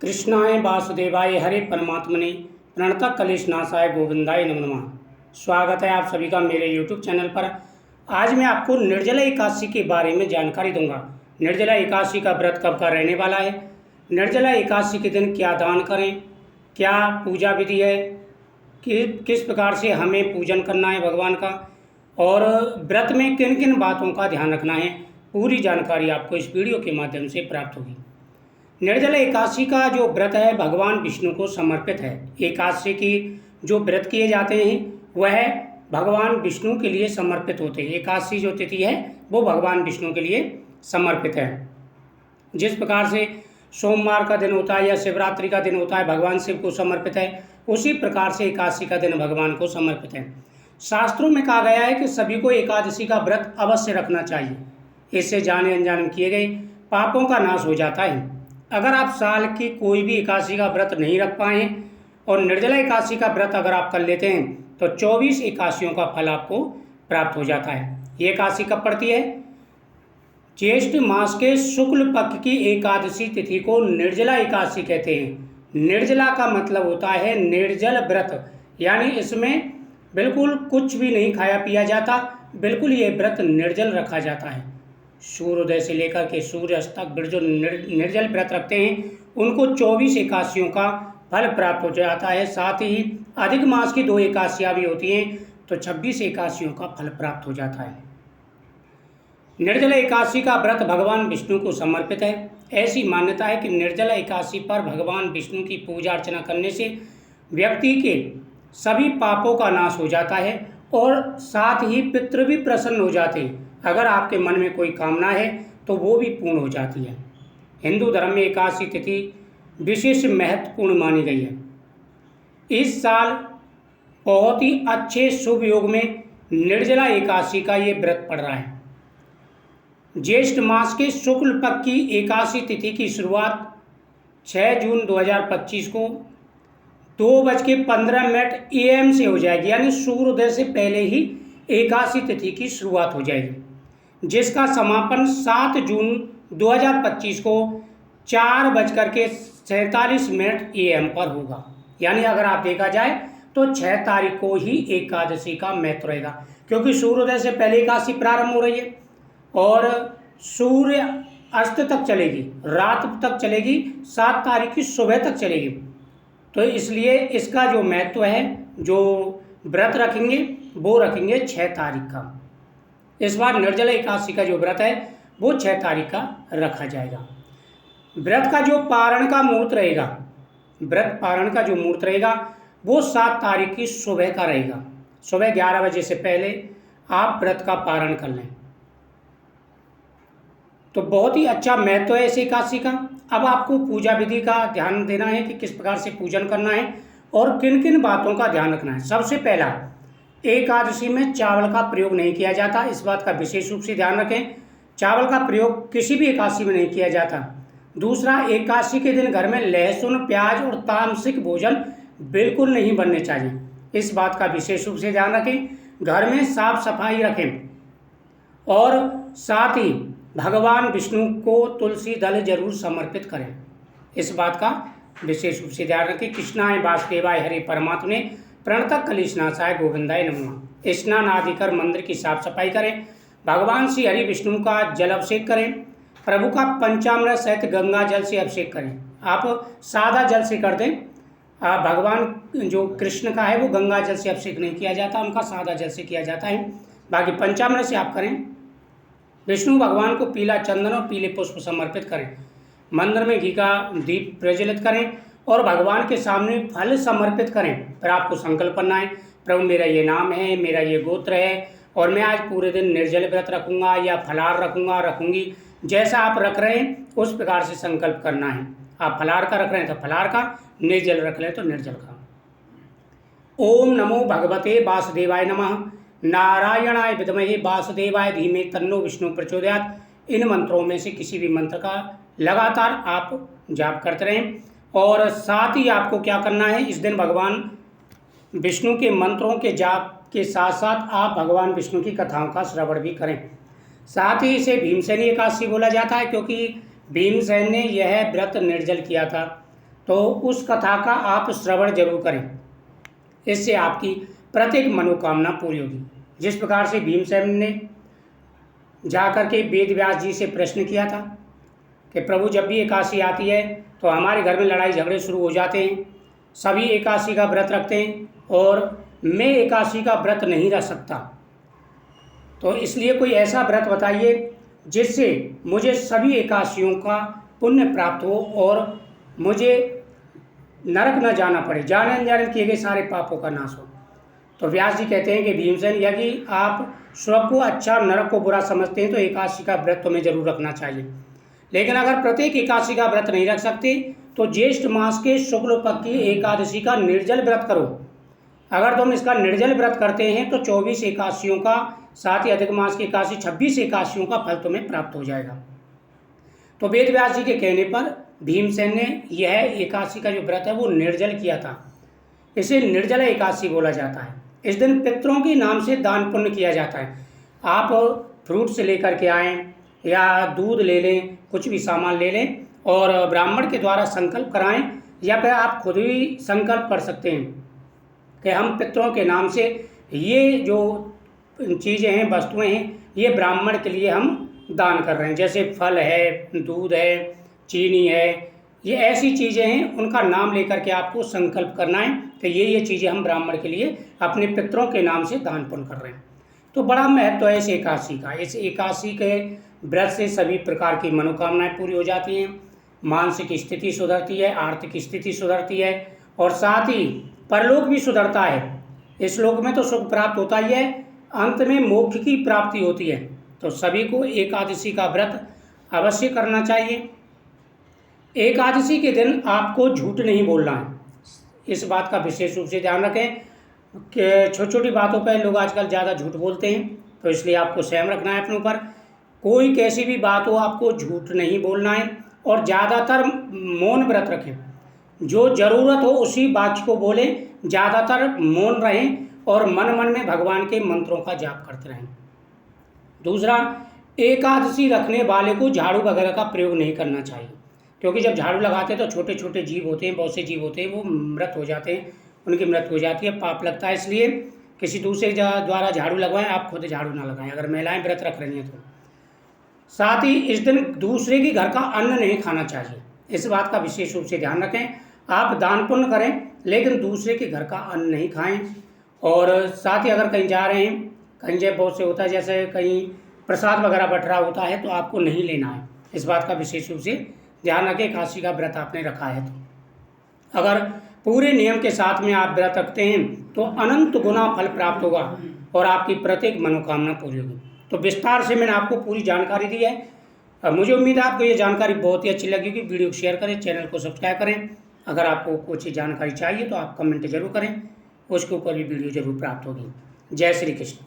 कृष्णाय वासुदेवाय हरे परमात्मने प्रणतः क्लेशनाशाय गोविंदाय नमो नमः। स्वागत है आप सभी का मेरे YouTube चैनल पर। आज मैं आपको निर्जला एकादशी के बारे में जानकारी दूंगा। निर्जला एकादशी का व्रत कब का रहने वाला है, निर्जला एकादशी के दिन क्या दान करें, क्या पूजा विधि है, किस प्रकार से हमें पूजन करना है भगवान का, और व्रत में किन किन बातों का ध्यान रखना है, पूरी जानकारी आपको इस वीडियो के माध्यम से प्राप्त होगी। निर्जला एकादशी का जो व्रत है भगवान विष्णु को समर्पित है। एकादशी की जो व्रत किए जाते हैं वह भगवान विष्णु के लिए समर्पित होते हैं। एकादशी जो तिथि है वो भगवान विष्णु के लिए समर्पित है। जिस प्रकार से सोमवार का दिन होता है या शिवरात्रि का दिन होता है भगवान शिव को समर्पित है, उसी प्रकार से एकादशी का दिन भगवान को समर्पित है। शास्त्रों में कहा गया है कि सभी को एकादशी का व्रत अवश्य रखना चाहिए। इससे जाने अनजाने किए गए पापों का नाश हो जाता है। अगर आप साल की कोई भी एकादशी का व्रत नहीं रख पाए और निर्जला एकादशी का व्रत अगर आप कर लेते हैं तो 24 एकादशियों का फल आपको प्राप्त हो जाता है। ये एकादशी कब पड़ती है? ज्येष्ठ मास के शुक्ल पक्ष की एकादशी तिथि को निर्जला एकादशी कहते हैं। निर्जला का मतलब होता है निर्जल व्रत, यानी इसमें बिल्कुल कुछ भी नहीं खाया पिया जाता, बिल्कुल ये व्रत निर्जल रखा जाता है। सूर्योदय से लेकर के सूर्यास्त तक जो निर्जल व्रत रखते हैं उनको 24 एकादशियों का फल प्राप्त हो जाता है। साथ ही अधिक मास की 2 एकादशियाँ भी होती हैं तो 26 एकादशियों का फल प्राप्त हो जाता है। निर्जला एकादशी का व्रत भगवान विष्णु को समर्पित है। ऐसी मान्यता है कि निर्जला एकादशी पर भगवान विष्णु की पूजा अर्चना करने से व्यक्ति के सभी पापों का नाश हो जाता है और साथ ही पितृ भी प्रसन्न हो जाते हैं। अगर आपके मन में कोई कामना है तो वो भी पूर्ण हो जाती है। हिंदू धर्म में एकादशी तिथि विशेष महत्वपूर्ण मानी गई है। इस साल बहुत ही अच्छे शुभ योग में निर्जला एकादशी का ये व्रत पड़ रहा है। ज्येष्ठ मास के शुक्ल पक्ष की एकादशी तिथि की शुरुआत 6 जून 2025 को 2:15 AM से हो जाएगी, यानी सूर्योदय से पहले ही एकादशी तिथि की शुरुआत हो जाएगी, जिसका समापन 7 जून 2025 को 4:47 AM पर होगा। यानी अगर आप देखा जाए तो 6 तारीख को ही एकादशी का महत्व रहेगा, क्योंकि सूर्योदय से पहले एकादशी प्रारंभ हो रही है और सूर्य अस्त तक चलेगी, रात तक चलेगी, 7 तारीख की सुबह तक चलेगी। तो इसलिए इसका जो महत्व है, जो व्रत रखेंगे वो रखेंगे 6 तारीख का। इस बार निर्जला एकादशी का जो व्रत है वो 6 तारीख का रखा जाएगा। व्रत का जो पारण का मुहूर्त रहेगा, व्रत पारण का जो मुहूर्त रहेगा वो 7 तारीख की सुबह का रहेगा। सुबह 11 बजे से पहले आप व्रत का पारण कर लें तो बहुत ही अच्छा महत्व है इस एकादशी का। अब आपको पूजा विधि का ध्यान देना है कि किस प्रकार से पूजन करना है और किन किन बातों का ध्यान रखना है। सबसे पहला, एकादशी में चावल का प्रयोग नहीं किया जाता, इस बात का विशेष रूप से ध्यान रखें। चावल का प्रयोग किसी भी एकादशी में नहीं किया जाता। दूसरा, एकादशी के दिन घर में लहसुन, प्याज और तामसिक भोजन बिल्कुल नहीं बनने चाहिए, इस बात का विशेष रूप से ध्यान रखें। घर में साफ सफाई रखें और साथ ही भगवान विष्णु को तुलसी दल जरूर समर्पित करें, इस बात का विशेष रूप से ध्यान रखें। कृष्णाय वासुदेवाय हरे परमात्मने प्रणतः क्लेशनाशाय गोविंदाय नमो नमः। स्नान आदि कर मंदिर की साफ सफाई करें, भगवान श्री हरि विष्णु का जल अभिषेक करें, प्रभु का पंचामृत सहित गंगा जल से अभिषेक करें। आप सादा जल से कर दें, भगवान जो कृष्ण का है वो गंगा जल से अभिषेक नहीं किया जाता, उनका सादा जल से किया जाता है। बाकी पंचामृत से आप करें। विष्णु भगवान को पीला चंदन और पीले पुष्प समर्पित करें। मंदिर में घी का दीप प्रज्वलित करें और भगवान के सामने फल समर्पित करें। फिर आपको संकल्प करना है, प्रभु मेरा ये नाम है, मेरा ये गोत्र है और मैं आज पूरे दिन निर्जल व्रत रखूंगा या फलाहार रखूंगी। जैसा आप रख रहे हैं उस प्रकार से संकल्प करना है। आप फलाहार का रख रहे हैं तो फलाहार का, निर्जल रख लें तो निर्जल का। ओम नमो भगवते वासुदेवाय नमः, नारायणाय विद्महे वासुदेवाय धीमे तन्नो विष्णु प्रचोदयात्। इन मंत्रों में से किसी भी मंत्र का लगातार आप जाप करते रहें और साथ ही आपको क्या करना है, इस दिन भगवान विष्णु के मंत्रों के जाप के साथ साथ आप भगवान विष्णु की कथाओं का श्रवण भी करें। साथ ही इसे भीमसेनी एकादशी बोला जाता है, क्योंकि भीमसेन ने यह व्रत निर्जल किया था। तो उस कथा का आप श्रवण जरूर करें। इससे आपकी प्रत्येक मनोकामना पूरी होगी। जिस प्रकार से भीमसेन ने जाकर के वेद व्यास जी से प्रश्न किया था कि प्रभु जब भी एकादशी आती है तो हमारे घर में लड़ाई झगड़े शुरू हो जाते हैं, सभी एकादशी का व्रत रखते हैं और मैं एकादशी का व्रत नहीं रख सकता, तो इसलिए कोई ऐसा व्रत बताइए जिससे मुझे सभी एकादशियों का पुण्य प्राप्त हो और मुझे नरक न जाना पड़े, जाने अनजाने किए गए सारे पापों का नाश हो। तो व्यास जी कहते हैं कि भीमसेन, यदि आप स्वर्ग को अच्छा नरक को बुरा समझते हैं तो एकादशी का व्रत तुम्हें जरूर रखना चाहिए, लेकिन अगर प्रत्येक एकादशी का व्रत नहीं रख सकते तो ज्येष्ठ मास के शुक्ल पक्ष की एकादशी का निर्जल व्रत करो। अगर तुम इसका निर्जल व्रत करते हैं तो 24 एकादशियों का, साथ ही अधिक मास की एकादशी 26 एकादशियों का फल तुम्हें प्राप्त हो जाएगा। तो वेद व्यास जी के कहने पर भीमसेन ने यह एकादशी का जो व्रत है वो निर्जल किया था। इसे निर्जला एकादशी बोला जाता है। इस दिन पितरों के नाम से दान पुण्य किया जाता है। आप फ्रूट्स लेकर के आएँ या दूध ले लें, कुछ भी सामान ले लें और ब्राह्मण के द्वारा संकल्प कराएं, या फिर आप खुद भी संकल्प कर सकते हैं कि हम पितरों के नाम से ये जो चीज़ें हैं, वस्तुएं हैं, ये ब्राह्मण के लिए हम दान कर रहे हैं। जैसे फल है, दूध है, चीनी है, ये ऐसी चीज़ें हैं, उनका नाम लेकर के आपको संकल्प करना है कि ये चीज़ें हम ब्राह्मण के लिए अपने पितरों के नाम से दान पुण्य कर रहे हैं। तो बड़ा महत्व है इस एकादशी का। इस एकादशी के व्रत से सभी प्रकार की मनोकामनाएं पूरी हो जाती हैं, मानसिक स्थिति सुधरती है, आर्थिक स्थिति सुधरती है और साथ ही परलोक भी सुधरता है। इस लोक में तो सुख प्राप्त होता ही है, अंत में मोक्ष की प्राप्ति होती है। तो सभी को एकादशी का व्रत अवश्य करना चाहिए। एकादशी के दिन आपको झूठ नहीं बोलना है, इस बात का विशेष रूप से ध्यान रखें कि छोटी छोटी बातों पर लोग आजकल ज़्यादा झूठ बोलते हैं, तो इसलिए आपको संयम रखना है अपने ऊपर। कोई कैसी भी बात हो आपको झूठ नहीं बोलना है और ज़्यादातर मौन व्रत रखें। जो ज़रूरत हो उसी वाक्य को बोलें, ज़्यादातर मौन रहें और मन मन में भगवान के मंत्रों का जाप करते रहें। दूसरा, एकादशी रखने वाले को झाड़ू वगैरह का प्रयोग नहीं करना चाहिए, क्योंकि जब झाड़ू लगाते हैं तो छोटे छोटे जीव होते हैं, बहुत से जीव होते हैं, वो मृत हो जाते हैं, उनकी मृत्यु हो जाती है, पाप लगता है। इसलिए किसी दूसरे द्वारा झाड़ू लगवाएं, आप खुद झाड़ू ना लगाएं अगर महिलाएं व्रत रख रही हैं तो। साथ ही इस दिन दूसरे के घर का अन्न नहीं खाना चाहिए, इस बात का विशेष रूप से ध्यान रखें। आप दान पुण्य करें लेकिन दूसरे के घर का अन्न नहीं खाएं। और साथ ही अगर कहीं जा रहे हैं, कहीं जब बहुत से होता है जैसे कहीं प्रसाद वगैरह बट रहा होता है तो आपको नहीं लेना है, इस बात का विशेष रूप से ध्यान रखें। एकादशी का व्रत आपने रखा है तो अगर पूरे नियम के साथ में आप व्रत रखते हैं तो अनंत गुना फल प्राप्त होगा और आपकी प्रत्येक मनोकामना पूरी होगी। तो विस्तार से मैंने आपको पूरी जानकारी दी है। मुझे उम्मीद है आपको ये जानकारी बहुत ही अच्छी लगी होगी। वीडियो को शेयर करें, चैनल को सब्सक्राइब करें। अगर आपको कुछ जानकारी चाहिए तो आप कमेंट जरूर करें, उसके ऊपर भी वीडियो जरूर प्राप्त होगी। जय श्री कृष्ण।